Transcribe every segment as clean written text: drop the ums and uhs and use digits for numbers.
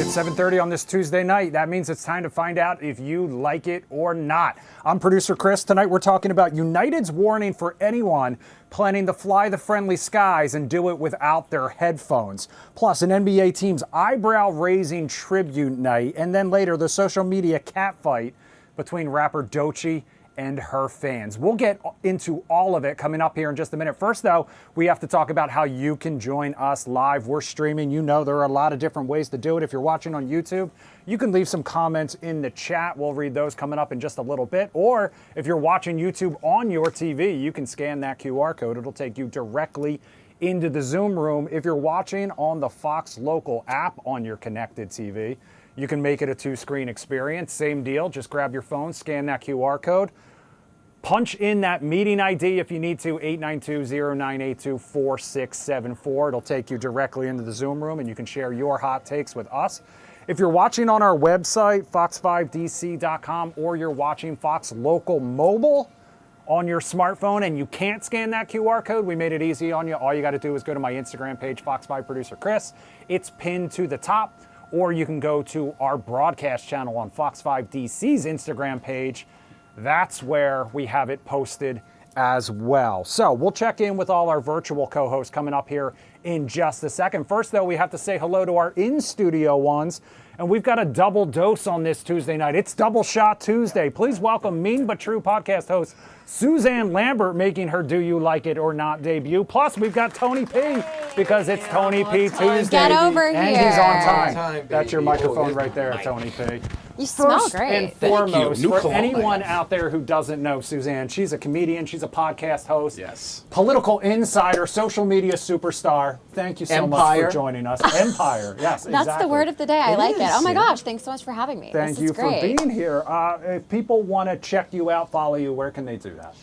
It's 7:30 on this Tuesday night. That means it's time to find out if you like it or not. I'm producer Chris. Tonight we're talking about United's warning for anyone planning to fly the friendly skies and do it without their headphones. Plus an NBA team's eyebrow-raising tribute night, and then later the social media catfight between rapper Doechii and her fans. We'll get into all of it coming up here in just a minute. First, though, we have to talk about how you can join us live. We're streaming. You know there are a lot of different ways to do it. If you're watching on YouTube, you can leave some comments in the chat. We'll read those coming up in just a little bit. Or if you're watching YouTube on your TV, you can scan that QR code. It'll take you directly into the Zoom room. If you're watching on the Fox Local app on your connected TV, you can make it a two-screen experience. Same deal. Just grab your phone, scan that QR code, punch in that meeting ID if you need to, 892-0982-4674. It'll take you directly into the Zoom room, and you can share your hot takes with us. If you're watching on our website, fox5dc.com, or you're watching Fox Local Mobile on your smartphone and you can't scan that QR code, we made it easy on you. All you got to do is go to my Instagram page, Fox5 Producer Chris. It's pinned to the top. Or you can go to our broadcast channel on Fox 5 DC's Instagram page. That's where we have it posted as well. So we'll check in with all our virtual co-hosts coming up here in just a second. First, though, we have to say hello to our in-studio ones. And we've got a double dose on this Tuesday night. It's Double Shot Tuesday. Please welcome Mean But True podcast host Suzanne Lambert making her Do You Like It or Not debut. Plus, we've got Tony P because it's Tony P Tuesday. Get over here. And he's on time. That's your microphone right there, Tony P. You smell First great. and foremost, for anyone out there who doesn't know Suzanne, she's a comedian, she's a podcast host, political insider, social media superstar. Thank you so much for joining us. Empire, yes, exactly. That's the word of the day. I like it. Oh my gosh, thanks so much for having me. Thank you for being here. If people want to check you out, follow you, where can they do that?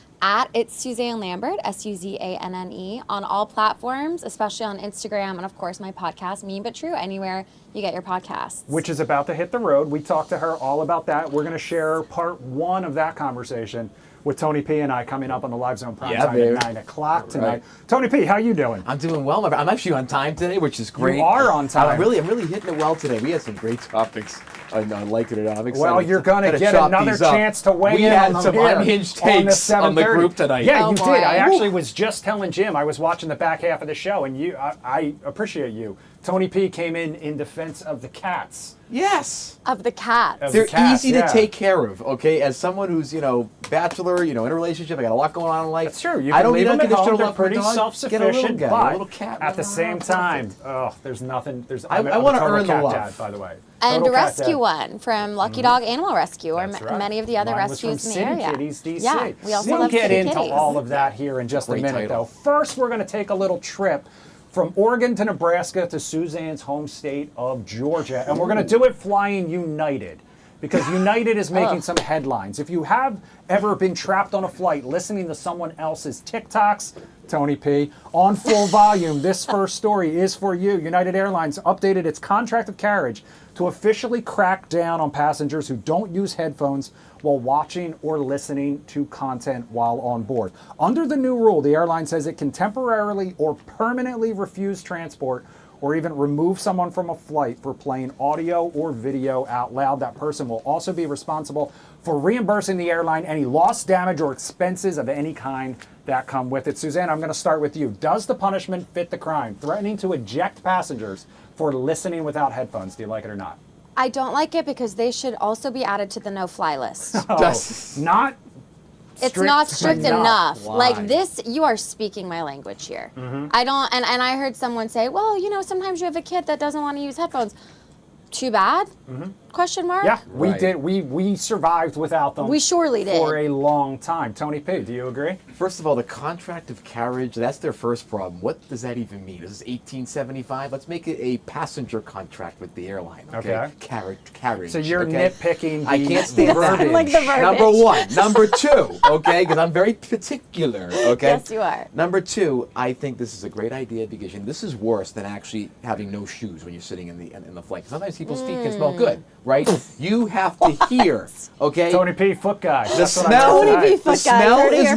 It's Suzanne Lambert, Suzanne, on all platforms, especially on Instagram, and of course my podcast, Mean But True, anywhere you get your podcasts. Which is about to hit the road. We talked to her all about that. We're going to share part one of that conversation with Tony P and I coming up on the Live Zone Prime Time at 9 o'clock tonight. Right. Tony P, how you doing? I'm doing well. I'm actually on time today, which is great. You are on time. I'm really hitting it well today. We had some great topics. I like it or not. I'm excited. Well, you're going to get another chance to weigh in on them. We had some unhinged takes on the group tonight. Yeah, you did. I actually was just telling Jim, I was watching the back half of the show, and I appreciate you. Tony P came in defense of the cats. Yes. Of the cats. They're easy to take care of, okay? As someone who's, bachelor, in a relationship, I got a lot going on in life. That's true. I don't need unconditional love for a dog. Pretty self-sufficient, But a little cat at the same time, there's nothing. I want to earn the love. Dad, by the way. And a rescue one from Lucky Dog Animal Rescue, or many of the other Mine rescues was in from the area. Kitties DC. Yeah, we also we'll love get City into Kitties. all of that here in just a minute, though. First, we're going to take a little trip from Oregon to Nebraska to Suzanne's home state of Georgia. And we're going to do it flying United, because United is making some headlines. If you have ever been trapped on a flight listening to someone else's TikToks, Tony P, on full volume, this first story is for you. United Airlines updated its contract of carriage to officially crack down on passengers who don't use headphones while watching or listening to content while on board. Under the new rule, the airline says it can temporarily or permanently refuse transport or even remove someone from a flight for playing audio or video out loud. That person will also be responsible for reimbursing the airline any loss, damage, or expenses of any kind that come with it. Suzanne, I'm going to start with you. Does the punishment fit the crime? Threatening to eject passengers for listening without headphones. Do you like it or not? I don't like it because they should also be added to the no-fly list. It's not strict enough. Why? Like this, you are speaking my language here. I don't, and I heard someone say, well, sometimes you have a kid that doesn't want to use headphones. Too bad? Question mark? Yeah, we did. We survived without them. We surely did. For a long time. Tony P, do you agree? First of all, the contract of carriage, that's their first problem. What does that even mean? Is this 1875? Let's make it a passenger contract with the airline, okay? Carriage. So you're nitpicking I can't stand verbiage. Like the verbiage. Number one. Number two, okay? Because I'm very particular, okay? Yes, you are. Number two, I think this is a great idea because this is worse than actually having no shoes when you're sitting in the flight. Sometimes people's feet can smell good, right? You have to hear, okay? Tony P, foot guy. The smell is first.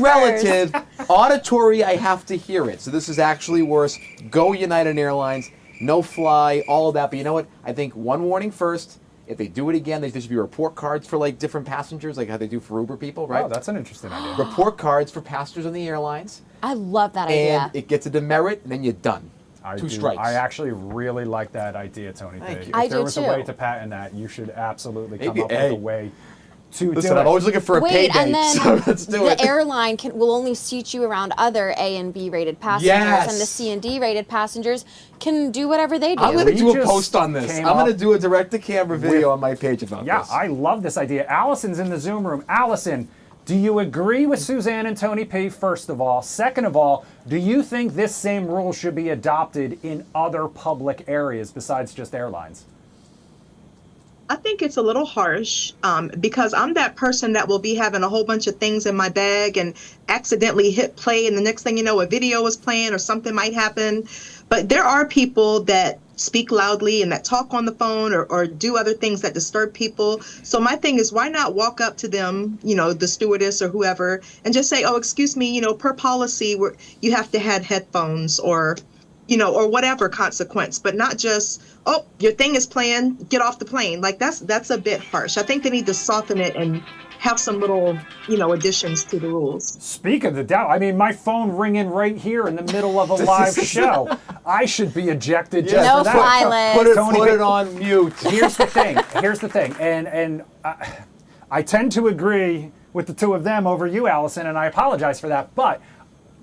relative. Auditory, I have to hear it. So this is actually worse. Go United Airlines. no fly, all of that. But you know what? I think one warning first. If they do it again, there should be report cards for like different passengers, like how they do for Uber people, right? Oh, that's an interesting idea. Report cards for passengers on the airlines. I love that idea. And it gets a demerit, and then you're done. Two strikes. I actually really like that idea, Tony P. Thank you. If I there do was too. a way to patent that, you should absolutely come Maybe- up with hey. a way to Listen, do it. I'm always looking for a Wait, payday, and then so let's do the it. airline will only seat you around other A and B rated passengers, Yes. and the C and D rated passengers can do whatever they do. I'm going to We do a just post on this. came I'm going to up do a direct-to-camera video with- on my page about Yeah, this. I love this idea. Allison's in the Zoom room. Allison, do you agree with Suzanne and Tony P, first of all? Second of all, do you think this same rule should be adopted in other public areas besides just airlines? I think it's a little harsh because I'm that person that will be having a whole bunch of things in my bag and accidentally hit play, and the next thing you know, a video is playing or something might happen. But there are people that speak loudly and that talk on the phone or do other things that disturb people. So my thing is, why not walk up to them, the stewardess or whoever, and just say, oh, excuse me, per policy, you have to have headphones or whatever consequence, but not just, oh, your thing is playing, get off the plane. Like that's a bit harsh. I think they need to soften it and have some little, additions to the rules. Speak of the devil, I mean, my phone ringing right here in the middle of a live show. I should be ejected just No for that. fly list. Put it on mute. Here's the thing, and I tend to agree with the two of them over you, Allison, and I apologize for that, but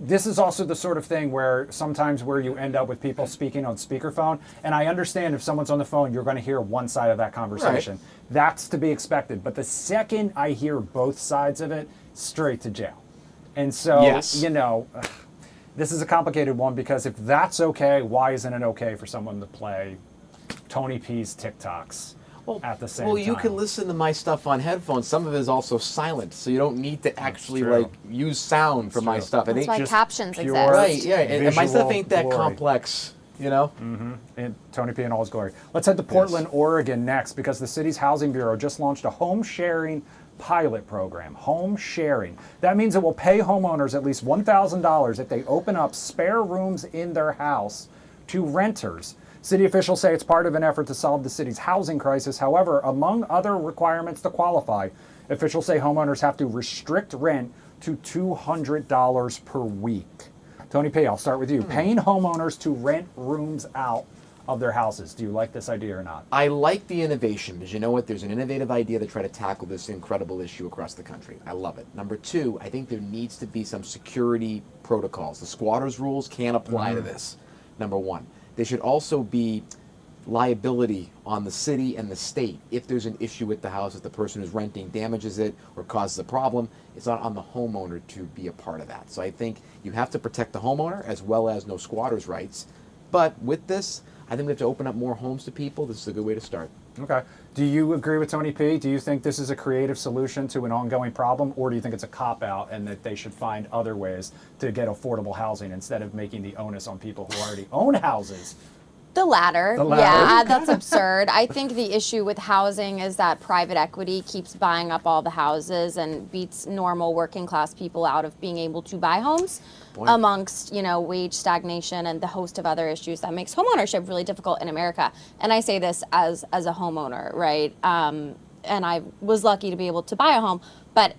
this is also the sort of thing where sometimes you end up with people speaking on speakerphone, and I understand if someone's on the phone, you're going to hear one side of that conversation. Right. That's to be expected. But the second I hear both sides of it, straight to jail. And so, Yes. this is a complicated one because if that's okay, why isn't it okay for someone to play Tony P's TikToks at the same time? Well, you can listen to my stuff on headphones. Some of it is also silent, so you don't need to actually true. use sound for my true. stuff. It That's ain't why just captions pure- exist. right. Yeah, and my stuff Visual ain't that glory. complex. And Tony P in all his glory. Let's head to Portland, Oregon next because the city's housing bureau just launched a home sharing pilot program. Home sharing. That means it will pay homeowners at least $1,000 if they open up spare rooms in their house to renters. City officials say it's part of an effort to solve the city's housing crisis. However, among other requirements to qualify, officials say homeowners have to restrict rent to $200 per week. Tony P, I'll start with you. Paying homeowners to rent rooms out of their houses. Do you like this idea or not? I like the innovation because you know what? There's an innovative idea to try to tackle this incredible issue across the country. I love it. Number two, I think there needs to be some security protocols. The squatters rules can't apply to this. Number one. There should also be liability on the city and the state if there's an issue with the house, if the person who's renting damages it or causes a problem. It's not on the homeowner to be a part of that. So I think you have to protect the homeowner as well as no squatters' rights. But with this, I think we have to open up more homes to people. This is a good way to start. Okay. Do you agree with Tony P? Do you think this is a creative solution to an ongoing problem, or do you think it's a cop-out and that they should find other ways to get affordable housing instead of making the onus on people who already own houses? The latter. The latter. Yeah, that's absurd. I think the issue with housing is that private equity keeps buying up all the houses and beats normal working class people out of being able to buy homes amongst, wage stagnation and the host of other issues that makes homeownership really difficult in America. And I say this as a homeowner, right? And I was lucky to be able to buy a home, but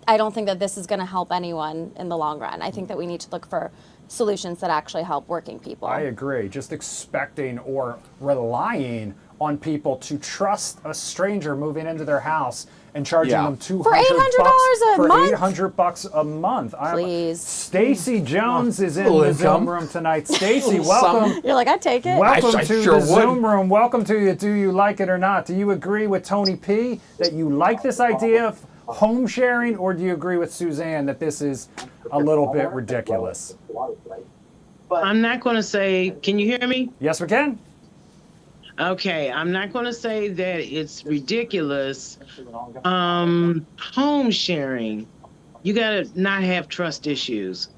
I don't think that this is going to help anyone in the long run. I think that we need to look for solutions that actually help working people. I agree. Just expecting or relying on people to trust a stranger moving into their house and charging them $200 For $800 a month? For $800 a month. Please. Stacy Jones is in little the Zoom income. room tonight. Stacy, Little welcome. You're like, I'd take it. Welcome I to sure the would. Zoom room. Welcome to you. Do you like it or not? Do you agree with Tony P that you like this idea of home sharing, or do you agree with Suzanne that this is a little bit ridiculous? I'm not going to say, can you hear me? Yes, we can. Okay, I'm not going to say that it's ridiculous. Home sharing, you got to not have trust issues.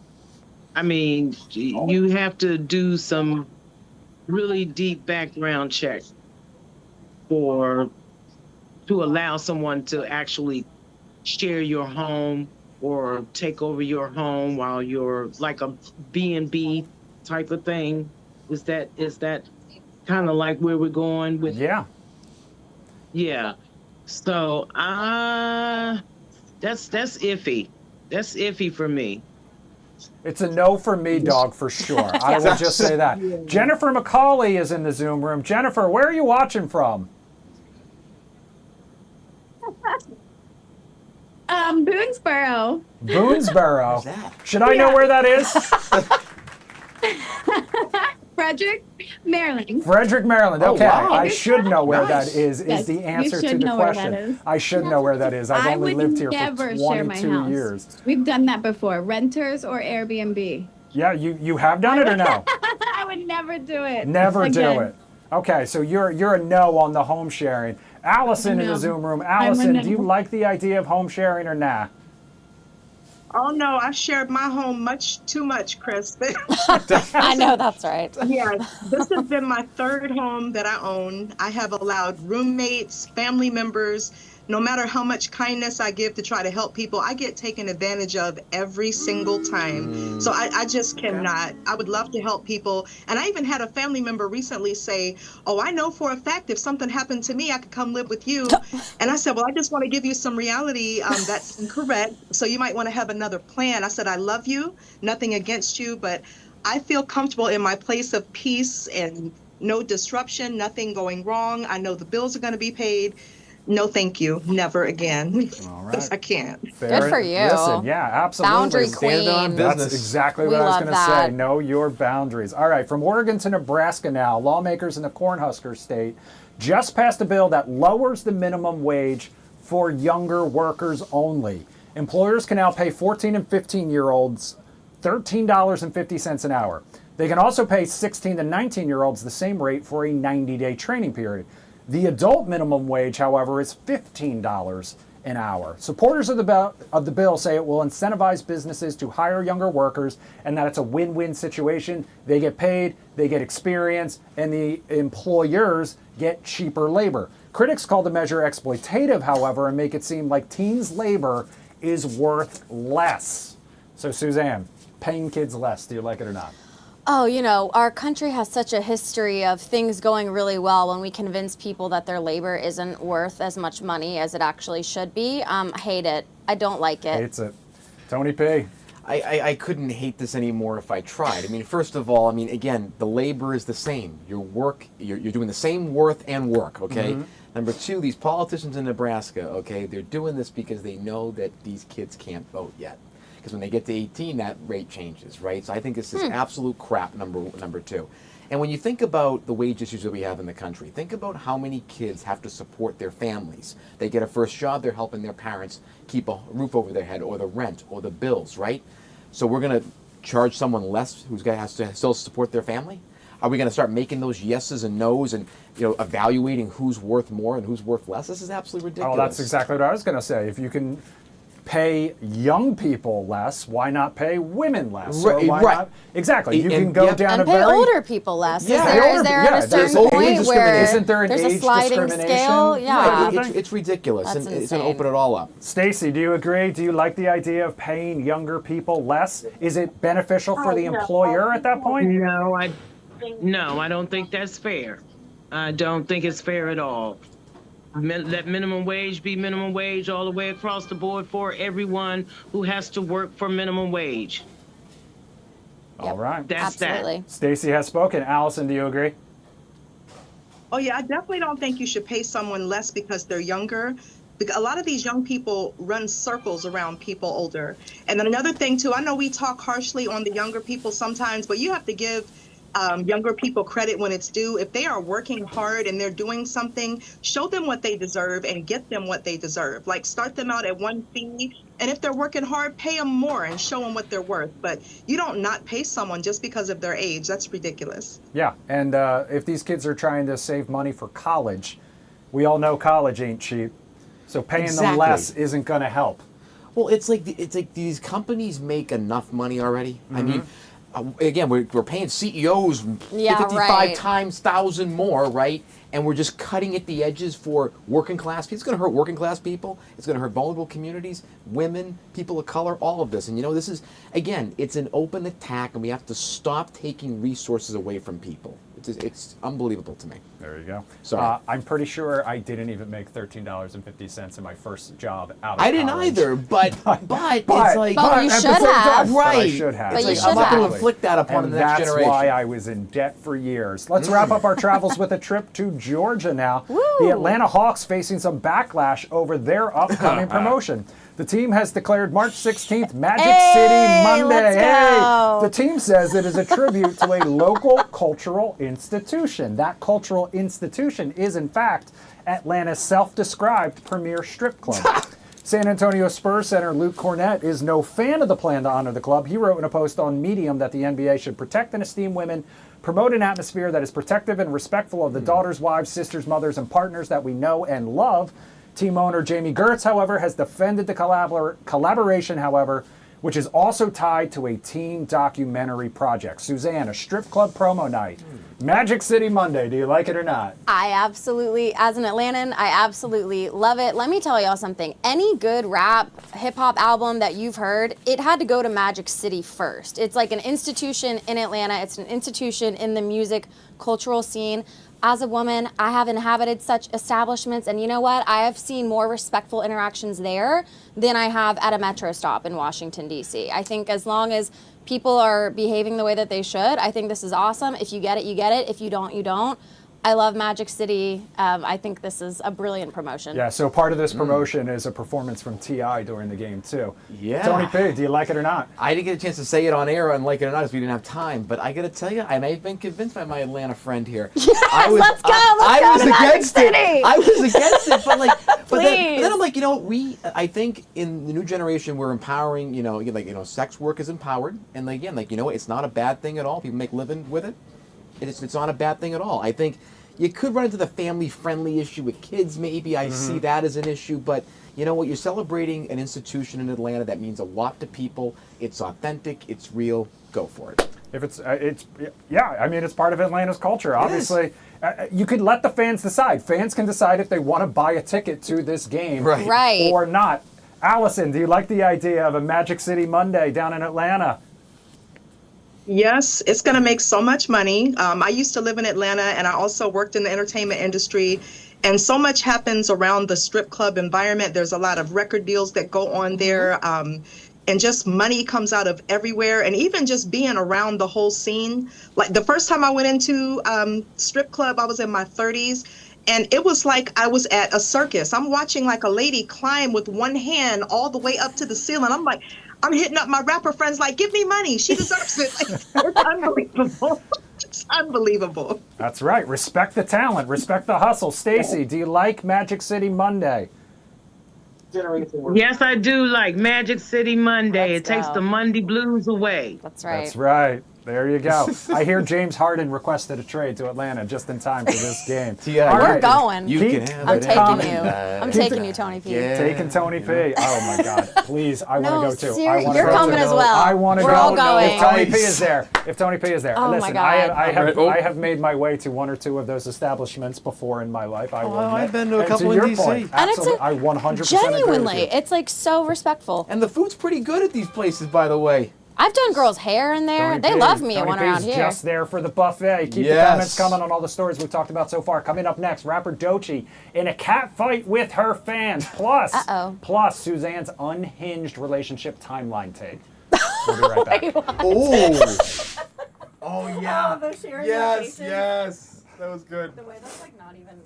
I mean, you have to do some really deep background check to allow someone to actually share your home or take over your home while you're like a B&B type of thing. Is that kind of like where we're going with? Yeah. Yeah. So that's iffy. That's iffy for me. It's a no for me, dog, for sure. I will just say that. Jennifer McCauley is in the Zoom room. Jennifer, where are you watching from? Boonesboro. Boonesboro. Where's that? Should I know where that is? Frederick, Maryland. Frederick, Maryland. Oh, Okay, wow. I should know where Nice. that is Yes, the you answer to should the know where that question. is. I should know where that is. I've I only would lived here never for share my 22 house. years. We've done that before, renters or Airbnb. Yeah, you have done it or no? I would never do it. Never do again. it. Okay, so you're a no on the home sharing. Allison in the No. Zoom room. I'm a Allison, no. do you like the idea of home sharing or nah? Oh no, I shared my home much too much, Chris. I know that's right. Yeah, this has been my third home that I own. I have allowed roommates, family members, no matter how much kindness I give to try to help people, I get taken advantage of every single time. So I just cannot. I would love to help people. And I even had a family member recently say, oh, I know for a fact if something happened to me, I could come live with you. And I said, well, I just want to give you some reality. That's incorrect. So you might want to have another plan. I said, I love you, nothing against you, but I feel comfortable in my place of peace and no disruption, nothing going wrong. I know the bills are going to be paid. No, thank you. Never again. All right. I can't. Fair. Good for you. Listen, yeah, absolutely. Boundary Stand on queen. business. That's exactly We what I was love going to say. that. Know your boundaries. All right, from Oregon to Nebraska now, lawmakers in the Cornhusker state just passed a bill that lowers the minimum wage for younger workers only. Employers can now pay 14 and 15-year-olds $13.50 an hour. They can also pay 16 to 19-year-olds the same rate for a 90-day training period. The adult minimum wage, however, is $15 an hour. Supporters of the bill say it will incentivize businesses to hire younger workers and that it's a win-win situation. They get paid, they get experience, and the employers get cheaper labor. Critics call the measure exploitative, however, and make it seem like teens' labor is worth less. So, Suzanne, paying kids less, do you like it or not? Oh, you know, our country has such a history of things going really well when we convince people that their labor isn't worth as much money as it actually should be. I hate it. I don't like it. Hates it. Tony P. I couldn't hate this anymore if I tried. I mean, first of all, I mean, again, the labor is the same. Your work, you're doing the same worth and work, okay? Number two, these politicians in Nebraska, okay, they're doing this because they know that these kids can't vote yet. Because when they get to 18, that rate changes, right? So I think this is absolute crap, number two. And when you think about the wage issues that we have in the country, think about how many kids have to support their families. They get a first job, they're helping their parents keep a roof over their head, or the rent, or the bills, right? So we're going to charge someone less who's has to still support their family? Are we going to start making those yeses and nos and, you know, evaluating who's worth more and who's worth less? This is absolutely ridiculous. Oh, that's exactly what I was going to say. If you can pay young people less, why not pay women less? Or why Right. not? Exactly. You And- can go yep. down And a pay very older people less. Yeah. Is there, Older- is there yeah, at a there's certain age point where discrimination. Isn't there an there's age a sliding discrimination? scale? Right. Yeah. It's ridiculous, That's and it's going to insane. open it all up. Stacy, do you agree? Do you like the idea of paying younger people less? Is it beneficial for the employer at that point? No, I don't think that's fair. I don't think it's fair at all. Let minimum wage be minimum wage all the way across the board for everyone who has to work for minimum wage. All right. That's Absolutely. Stacy has spoken. Allison, do you agree? Oh yeah, I definitely don't think you should pay someone less because they're younger. Because a lot of these young people run circles around people older. And then another thing too, I know we talk harshly on the younger people sometimes, but you have to give younger people credit when it's due. If they are working hard and they're doing something, show them what they deserve and get them what they deserve. Like start them out at one fee, and if they're working hard, pay them more and show them what they're worth. But you don't not pay someone just because of their age. That's ridiculous. Yeah. And if these kids are trying to save money for college, we all know college ain't cheap. So paying them Exactly. less isn't going to help. Well, it's like these companies make enough money already. I mean, again, we're paying CEOs Yeah, 55 right. times 1,000 more, right? And we're just cutting at the edges for working class people. It's going to hurt working class people. It's going to hurt vulnerable communities, women, people of color, all of this. And this is, again, it's an open attack, and we have to stop taking resources away from people. It's unbelievable to me. There you go. Sorry. I'm pretty sure I didn't even make $13.50 in my first job out of I didn't college. either, but it's like... But you at the should same time, have. but I Right. should have. But you It's should I'm not going have. to inflict that upon And the next that's generation. why I was in debt for years. Let's wrap up our travels with a trip to Georgia now. Woo. The Atlanta Hawks facing some backlash over their upcoming promotion. The team has declared March 16th Magic City Monday. let's go. The team says it is a tribute to a local cultural institution. That cultural institution is, in fact, Atlanta's self-described premier strip club. San Antonio Spurs center Luke Cornett is no fan of the plan to honor the club. He wrote in a post on Medium that the NBA should protect and esteem women, promote an atmosphere that is protective and respectful of the daughters, wives, sisters, mothers, and partners that we know and love. Team owner Jamie Gertz, however, has defended the collaboration, however, which is also tied to a teen documentary project. Suzanne, a strip club promo night. Magic City Monday. Do you like it or not? I absolutely, as an Atlantan, I absolutely love it. Let me tell y'all something. Any good rap, hip hop album that you've heard, it had to go to Magic City first. It's like an institution in Atlanta. It's an institution in the music cultural scene. As a woman, I have inhabited such establishments, and you know what? I have seen more respectful interactions there than I have at a metro stop in Washington, D.C. I think as long as people are behaving the way that they should, I think this is awesome. If you get it, you get it. If you don't, you don't. I love Magic City. I think this is a brilliant promotion. Yeah, so part of this promotion is a performance from T.I. during the game, too. Yeah. Tony P., do you like it or not? I didn't get a chance to say it on air and like it or not because we didn't have time. But I got to tell you, I may have been convinced by my Atlanta friend here. Yes, let's go. I Let's was go to Magic against it. City. I was against it, but then Please. I'm like, I think in the new generation we're empowering. Sex work is empowered, and again, it's not a bad thing at all. People make living with it. It's not a bad thing at all. I think. You could run into the family-friendly issue with kids, maybe. I see that as an issue. But you know what? You're celebrating an institution in Atlanta that means a lot to people. It's authentic. It's real. Go for it. If it's part of Atlanta's culture. Obviously, you could let the fans decide. Fans can decide if they want to buy a ticket to this game Right. or not. Allison, do you like the idea of a Magic City Monday down in Atlanta? Yes, it's going to make so much money. I used to live in Atlanta, and I also worked in the entertainment industry. And so much happens around the strip club environment. There's a lot of record deals that go on there. And just money comes out of everywhere. And even just being around the whole scene. Like the first time I went into strip club, I was in my 30s. And it was like I was at a circus. I'm watching like a lady climb with one hand all the way up to the ceiling. I'm like, I'm hitting up my rapper friends like, give me money. She deserves it. Like, it's unbelievable. It's unbelievable. That's right. Respect the talent. Respect the hustle. Stacy, do you like Magic City Monday? Yes, I do like Magic City Monday. Let's It takes go. the Monday blues away. That's right. That's right. There you go. I hear James Harden requested a trade to Atlanta just in time for this game. T.I. All We're right. going. You Keep- can have I'm it. taking you. anytime. I'm taking you, Tony P. Yeah. Taking Tony P. Oh my God! Please, I No, want to go too. I seriously, wanna you're go coming too. as well. I want to We're go. all going. If Tony P is there, Oh, my listen, God. I have made my way to one or two of those establishments before in my life. I will I've admit. been to a And couple your in DC. point, And it's absolutely, I 100% agree with Genuinely, you. it's like so respectful. And the food's pretty good at these places, by the way. I've done girls' hair in there. Tony They P. love me at Tony one P. around is here. just there for the buffet. Keep the Yes. comments coming on all the stories we've talked about so far. Coming up next, rapper Doechii in a cat fight with her fans. Plus Suzanne's unhinged relationship timeline take. We'll be right back. Oh. Oh yeah. the sharing Yes, location. yes. That was good. The way that's like not even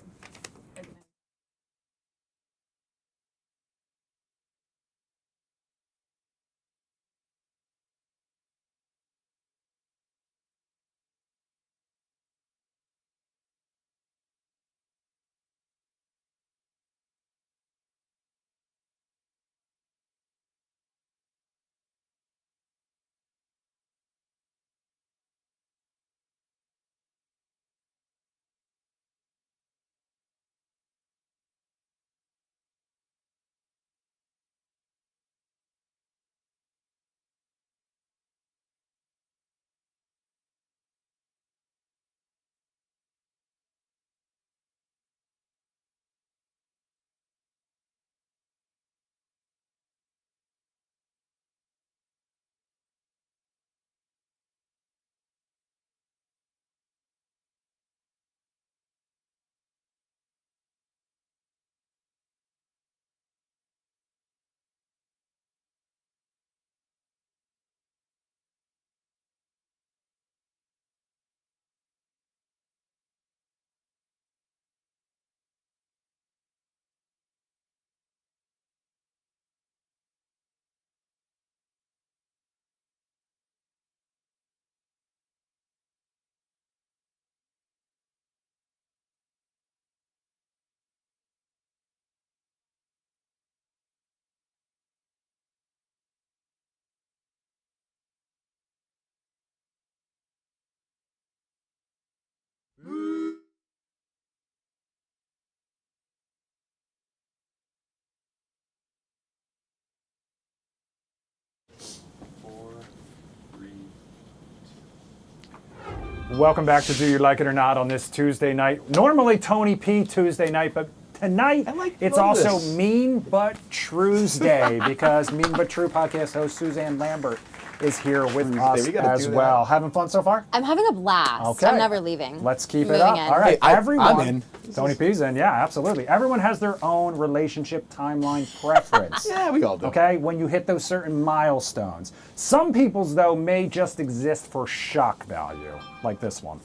Welcome back to Do You Like It or Not on this Tuesday night. Normally Tony P Tuesday night, but tonight it's also this. Mean But True's Day because Mean But True podcast host Suzanne Lambert is here with us as well. Having fun so far? I'm having a blast. Okay. I'm never leaving. Let's keep it Moving up. in. All right, Hey, everyone. I'm in. Tony P's in, yeah, absolutely. Everyone has their own relationship timeline preference. Yeah, we all do. Okay, when you hit those certain milestones. Some people's, though, may just exist for shock value, like this one.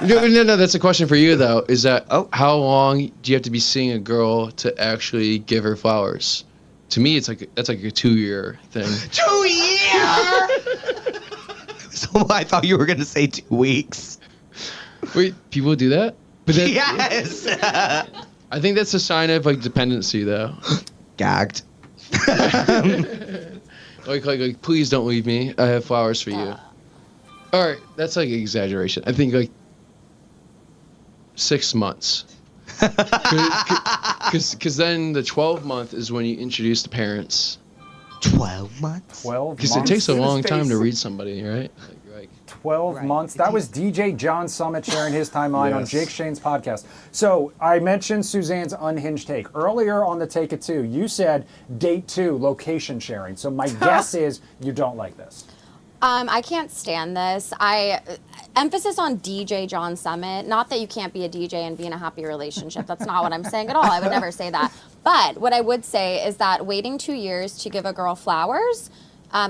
No, that's a question for you, though. Is that how long do you have to be seeing a girl to actually give her flowers? To me, that's like a 2-year thing. 2 years? So I thought you were going to say 2 weeks. Wait, people do that? But that, Yes. I think that's a sign of like dependency, though. Gagged. like, please don't leave me. I have flowers for you. All right, that's like exaggeration. I think like 6 months. Because then the 12th month is when you introduce the parents. 12 months? 12 Because months. it takes a long time to read somebody, right? Like 12 months. That was DJ John Summit sharing his timeline on Yes. Jake Shane's podcast. So I mentioned Suzanne's unhinged take. Earlier on the Take It 2, you said date 2, location sharing. So my guess is you don't like this. I can't stand this. Emphasis on DJ John Summit. Not that you can't be a DJ and be in a happy relationship. That's not what I'm saying at all. I would never say that. But what I would say is that waiting 2 years to give a girl flowers,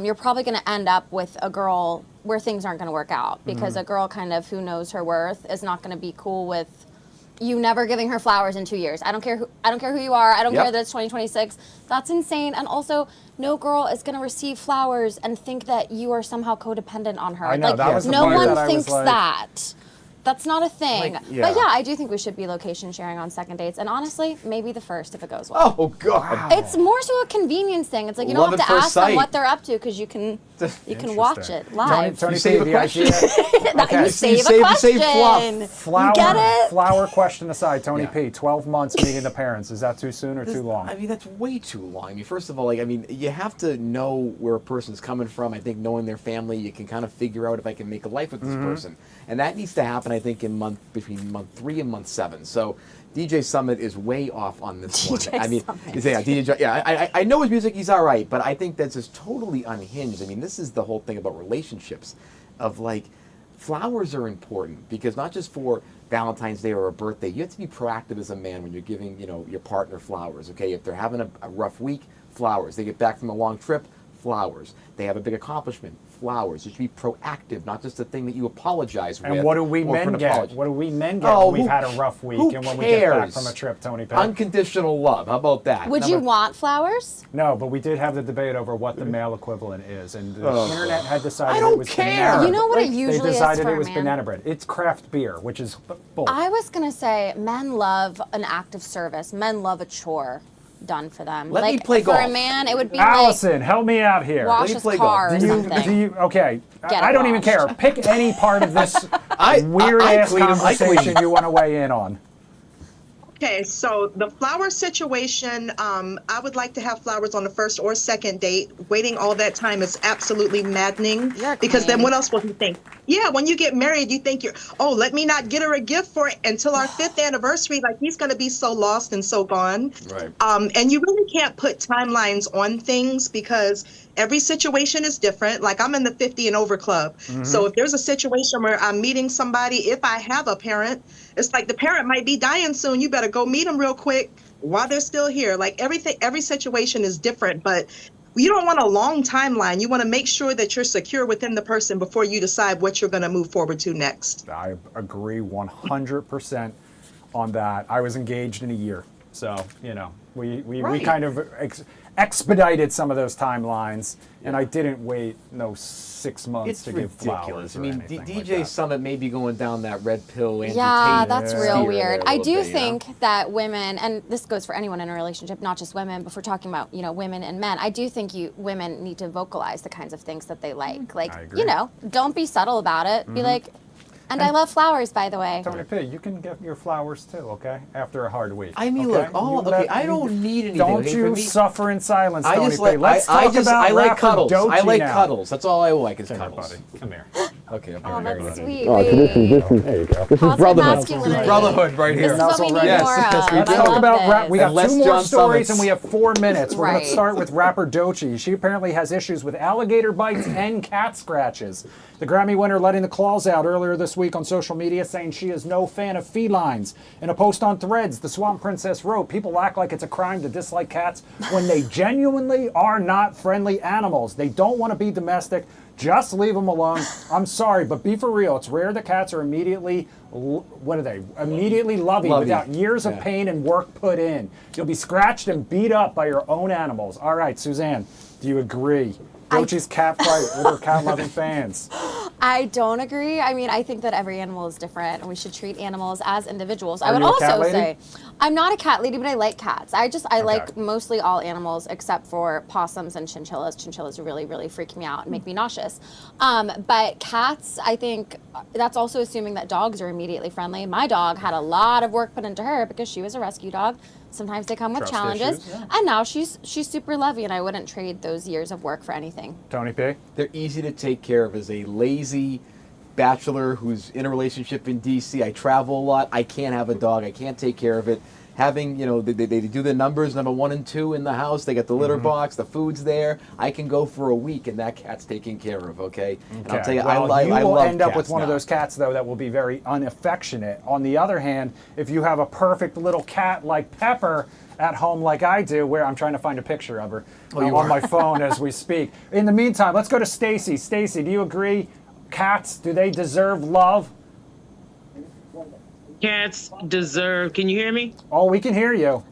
you're probably going to end up with a girl where things aren't going to work out because a girl kind of who knows her worth is not going to be cool with you never giving her flowers in 2 years. I don't care who you are. I don't care that it's 2026. That's insane. And also, no girl is going to receive flowers and think that you are somehow codependent on her. I know, like, that was the no part one that I was thinks like- that. That's not a thing. Like, yeah. But yeah, I do think we should be location sharing on second dates. And honestly, maybe the first if it goes well. Oh, God. It's more so a convenience thing. It's like you Love don't at have to first ask them sight. what they're up to because you can watch Interesting. it live. Tony You save P, a the question. idea- That Okay. you save a save question. fluff. Flower, You get it? flower question aside, Tony Yeah. P, 12 months meeting the parents. Is that too soon or too long? I mean, that's way too long. I mean, first of all, you have to know where a person's coming from. I think knowing their family, you can kind of figure out if I can make a life with this person. And that needs to happen, I think, between month 3 and month 7. So DJ Summit is way off on this one. I mean, I know his music, he's all right, but I think that's just totally unhinged. I mean, this is the whole thing about relationships of like, flowers are important because not just for Valentine's Day or a birthday, you have to be proactive as a man when you're giving, your partner flowers, okay? If they're having a rough week, flowers. They get back from a long trip, flowers. They have a big accomplishment, flowers. You should be proactive, not just a thing that you apologize with. And what do we or for men an get? apology. What do we men get Oh, when we've who- had a rough week who and when we get back cares? from a trip, Tony P? Unconditional love. How about that? Would you want flowers? No, but we did have the debate over what the male equivalent is, and the Oh. internet had decided I don't it was care. banana. You know what it They usually is decided for it a was man? banana bread. It's craft beer, which is bull. I was gonna say men love an act of service. Men love a chore done for them. Let me like play for a golf. man, it would be Allison, help me out here. like wash me his play car golf. or Do something. you, okay, Get I it don't even care. washed. Pick any part of this I weird-ass clean 'em, I clean 'em. conversation you want to weigh in on. Okay, so the flower situation, I would like to have flowers on the first or second date. Waiting all that time is absolutely maddening. You're a Because then queen. what else will you think? Yeah, when you get married, you think let me not get her a gift for it until our 5th anniversary. Like, he's going to be so lost and so gone. Right. And you really can't put timelines on things because every situation is different. Like, I'm in the 50 and over club. So if there's a situation where I'm meeting somebody, if I have a parent, it's like the parent might be dying soon. You better go meet them real quick while they're still here. Like, every situation is different, but you don't want a long timeline. You want to make sure that you're secure within the person before you decide what you're going to move forward to next. I agree 100% on that. I was engaged in a year, so we Right. kind of expedited some of those timelines, and I didn't wait 6 months It's to give ridiculous. flowers. I or mean, anything like DJ that. Summit may be going down that red pill. Andrew Yeah, Tate that's sphere real there weird. a I little do bit, think that women, and this goes for anyone in a relationship, not just women, but if we're talking about, women and men, I do think women need to vocalize the kinds of things that they like. Like, I agree. don't be subtle about it. Be like, and I love flowers, by the way. Tony P, you can get your flowers too, okay? After a hard week. I mean, okay? look, I don't need anything. Don't okay, for you me, suffer in silence, I Tony just P. like Let's talk about I like rapper cuddles. I Doechii like now. cuddles. That's all I like is Come here, cuddles. buddy. Come here. Okay. Oh, that's sweet. Oh, so this is Positive brotherhood. masculinity. Brotherhood right This here. is what we need Yes, more yes, of. we I do. Let's talk love about we this. got Less two more John stories Summits. and we have 4 minutes. We're going to Right. start with rapper Doechii. She apparently has issues with alligator bites and cat scratches. The Grammy winner letting the claws out earlier this week on social media, saying she is no fan of felines. In a post on Threads, the Swamp Princess wrote, "People act like it's a crime to dislike cats when they genuinely are not friendly animals. They don't want to be domestic. Just leave them alone. I'm sorry, but be for real. It's rare that cats are immediately, immediately lovey without years of pain and work put in. You'll be scratched and beat up by your own animals." All right, Suzanne, do you agree? Doechii's cat fight with her cat-loving fans. I don't agree. I mean, I think that every animal is different, and we should treat animals as individuals. Are I would you a cat also lady? say, I'm not a cat lady, but I like cats. I like mostly all animals except for possums and chinchillas. Chinchillas really, really freak me out and make me nauseous. But cats, I think that's also assuming that dogs are immediately friendly. My dog had a lot of work put into her because she was a rescue dog. Sometimes they come with Trust challenges, issues, yeah. and now she's super lovey, and I wouldn't trade those years of work for anything. Tony P? They're easy to take care of. As a lazy bachelor who's in a relationship in D.C., I travel a lot. I can't have a dog. I can't take care of it. Having, they do the numbers, number 1 and 2 in the house. They got the litter box. The food's there. I can go for a week, and that cat's taken care of, okay? And I'll tell you, Well, I you will love end up with cats one of now. those cats, though, that will be very unaffectionate. On the other hand, if you have a perfect little cat like Pepper at home like I do, where I'm trying to find a picture of her on my phone as we speak. In the meantime, let's go to Stacy. Stacy, do you agree? Cats, do they deserve love? Cats deserve, can you hear me? Oh, we can hear you.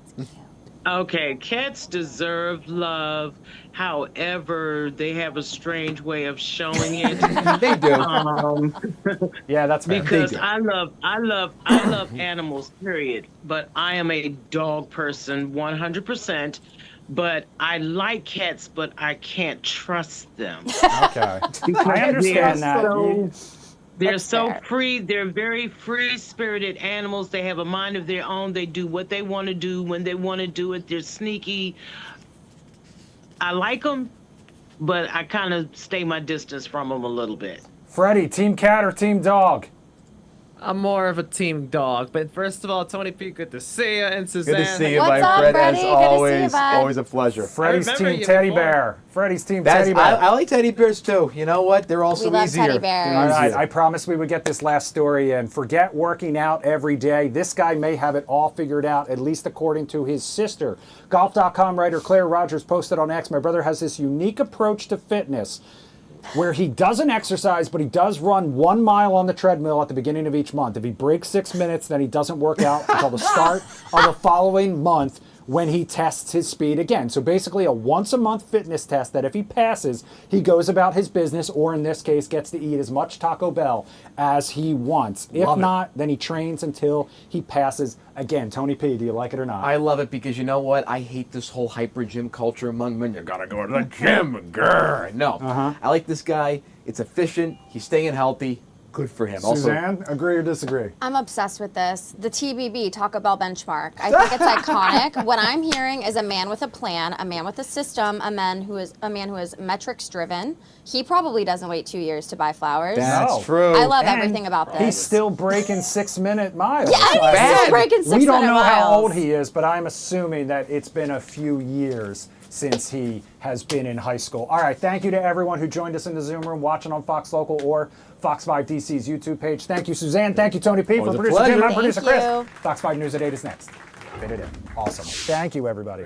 Okay, cats deserve love. However, they have a strange way of showing it. They do. Yeah, that's fair. Because I love animals, period. But I am a dog person, 100%. But I like cats, but I can't trust them. Okay. I understand that. They're That's so fair. free. They're very free-spirited animals. They have a mind of their own. They do what they want to do when they want to do it. They're sneaky. I like them, but I kind of stay my distance from them a little bit. Freddie, team cat or team dog? I'm more of a team dog. But first of all, Tony P, good to see you. And Suzanne. Good to see you, What's my up, friend. Freddie? As Good to see you, always, bud. always a pleasure. Freddie's remember team you teddy before. bear. Freddie's team That's, teddy bear. I like teddy bears too. You know what? They're also We love easier. teddy bears. They're All right, easier. I promised we would get this last story in. Forget working out every day. This guy may have it all figured out, at least according to his sister. Golf.com writer Claire Rogers posted on X, "My brother has this unique approach to fitness where he doesn't exercise, but he does run 1 mile on the treadmill at the beginning of each month. If he breaks 6 minutes, then he doesn't work out until the start of the following month when he tests his speed again." So basically a once-a-month fitness test that if he passes, he goes about his business, or in this case, gets to eat as much Taco Bell as he wants. If not, then he trains until he passes again. Tony P, do you like it or not? I love it because you know what? I hate this whole hyper gym culture among men. You gotta go to the gym. Grr. No. I like this guy. It's efficient. He's staying healthy. Good for him. Suzanne, agree or disagree? I'm obsessed with this. The TBB, Taco Bell benchmark. I think it's iconic. What I'm hearing is a man with a plan, a man with a system, a man who is metrics driven. He probably doesn't wait 2 years to buy flowers. That's No. true. I love And everything about this. He's still breaking 6-minute miles. yeah, and he's bad. still breaking 6 We don't minute know how miles. old he is, but I'm assuming that it's been a few years since he has been in high school. All right, thank you to everyone who joined us in the Zoom room, watching on Fox Local or Fox 5 DC's YouTube page. Thank you, Suzanne. Thank you, Tony P. For Always a producer Jim, pleasure. I'm producer Thank Chris. you. Fox 5 News at 8 is next. Fit it in. Awesome. Thank you, everybody.